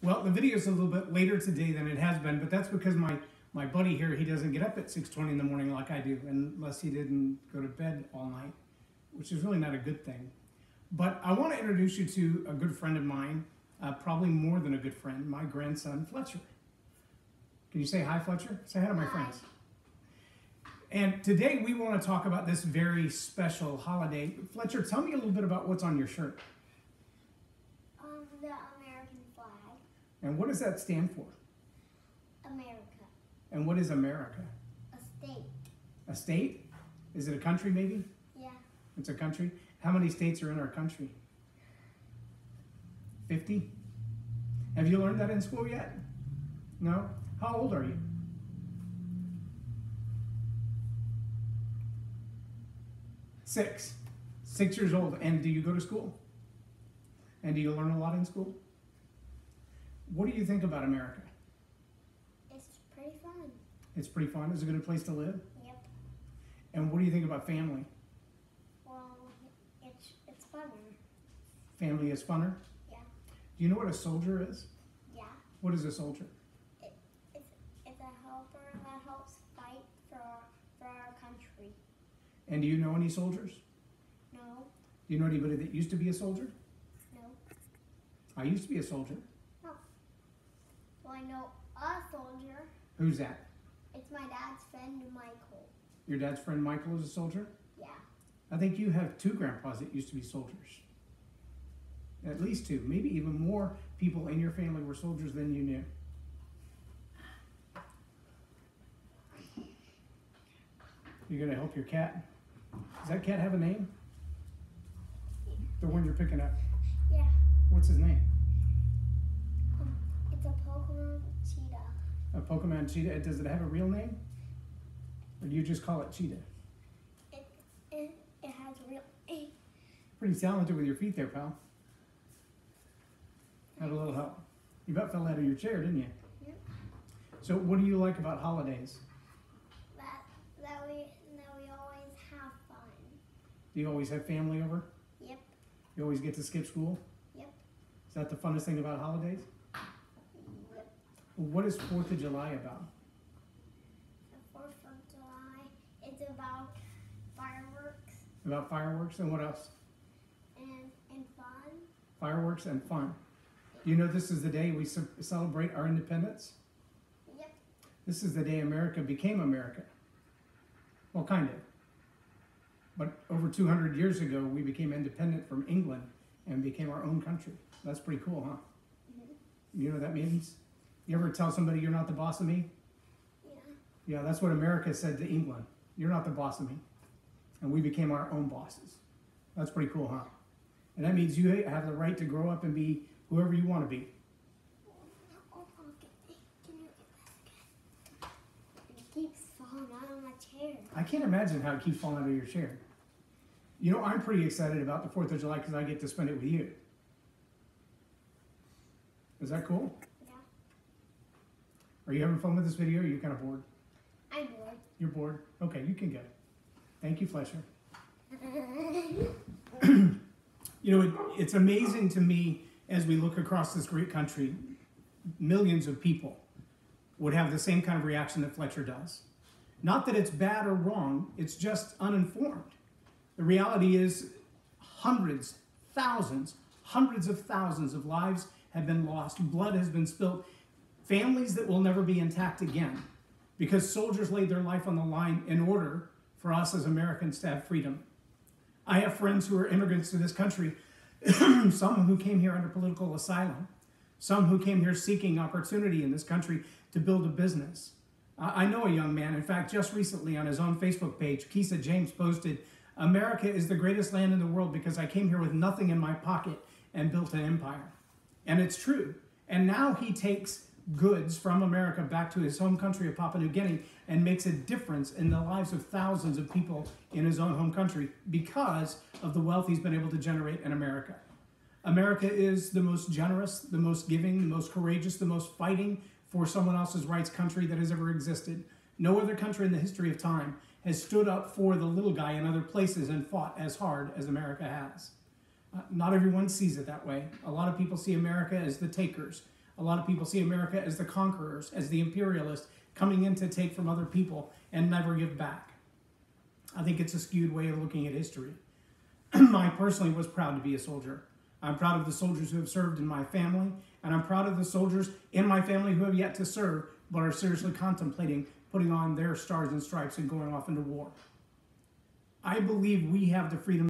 Well, the video is a little bit later today than it has been, but that's because my buddy here, he doesn't get up at 6:20 in the morning like I do, unless he didn't go to bed all night, which is really not a good thing. But I want to introduce you to a good friend of mine, probably more than a good friend, my grandson, Fletcher. Can you say hi, Fletcher? Say hi to my friends. And today we want to talk about this very special holiday. Fletcher, tell me a little bit about what's on your shirt. The American flag. And what does that stand for? America. And what is America? A state. A state? Is it a country maybe? Yeah. It's a country? How many states are in our country? 50? Have you learned that in school yet? No? How old are you? Six. 6 years old. And do you go to school? And do you learn a lot in school? What do you think about America? It's pretty fun. It's pretty fun. Is it a good place to live? Yep. And what do you think about family? Well, it's funner. Family is funner? Yeah. Do you know what a soldier is? Yeah. What is a soldier? It's a helper that helps fight for our country. And do you know any soldiers? No. Do you know anybody that used to be a soldier? No. I used to be a soldier. Oh. Well, I know a soldier. Who's that? It's my dad's friend, Michael. Your dad's friend Michael is a soldier? Yeah. I think you have two grandpas that used to be soldiers. At least two. Maybe even more people in your family were soldiers than you knew. You're going to help your cat? Does that cat have a name? The one you're picking up? Yeah. What's his name? It's a Pokemon cheetah. A Pokemon cheetah. Does it have a real name? Or do you just call it cheetah? It has a real name. Pretty talented with your feet there, pal. Have a little help. You about fell out of your chair, didn't you? Yep. So what do you like about holidays? That we always have fun. Do you always have family over? Yep. You always get to skip school? Yep. Is that the funnest thing about holidays? Yep. Well, what is 4th of July about? The 4th of July is about fireworks About fireworks and what else? and fun. Fireworks and fun. Do you know this is the day we celebrate our independence? Yep. This is the day America became America. Well, kind of. But over 200 years ago, we became independent from England and became our own country. That's pretty cool, huh? Mm-hmm. You know what that means? You ever tell somebody you're not the boss of me? Yeah. Yeah, that's what America said to England. You're not the boss of me. And we became our own bosses. That's pretty cool, huh? And that means you have the right to grow up and be whoever you want to be. Can you get that again? It keeps falling out of my chair. I can't imagine how it keeps falling out of your chair. You know, I'm pretty excited about the 4th of July because I get to spend it with you. Is that cool? Yeah. Are you having fun with this video or are you kind of bored? I'm bored. You're bored? Okay, you can go. Thank you, Fletcher. You know, it's amazing to me as we look across this great country, millions of people would have the same kind of reaction that Fletcher does. Not that it's bad or wrong, it's just uninformed. The reality is hundreds of thousands of lives have been lost. Blood has been spilled. Families that will never be intact again because soldiers laid their life on the line in order for us as Americans to have freedom. I have friends who are immigrants to this country, some who came here under political asylum, some who came here seeking opportunity in this country to build a business. I know a young man, in fact, just recently on his own Facebook page, Keisa James posted, "America is the greatest land in the world because I came here with nothing in my pocket and built an empire." And it's true. And now he takes goods from America back to his home country of Papua New Guinea and makes a difference in the lives of thousands of people in his own home country because of the wealth he's been able to generate in America. America is the most generous, the most giving, the most courageous, the most fighting for someone else's rights country that has ever existed. No other country in the history of time has stood up for the little guy in other places and fought as hard as America has. Not everyone sees it that way. A lot of people see America as the takers. A lot of people see America as the conquerors, as the imperialist, coming in to take from other people and never give back. I think it's a skewed way of looking at history. I personally was proud to be a soldier. I'm proud of the soldiers who have served in my family, and I'm proud of the soldiers in my family who have yet to serve, but are seriously contemplating putting on their stars and stripes and going off into war. I believe we have the freedom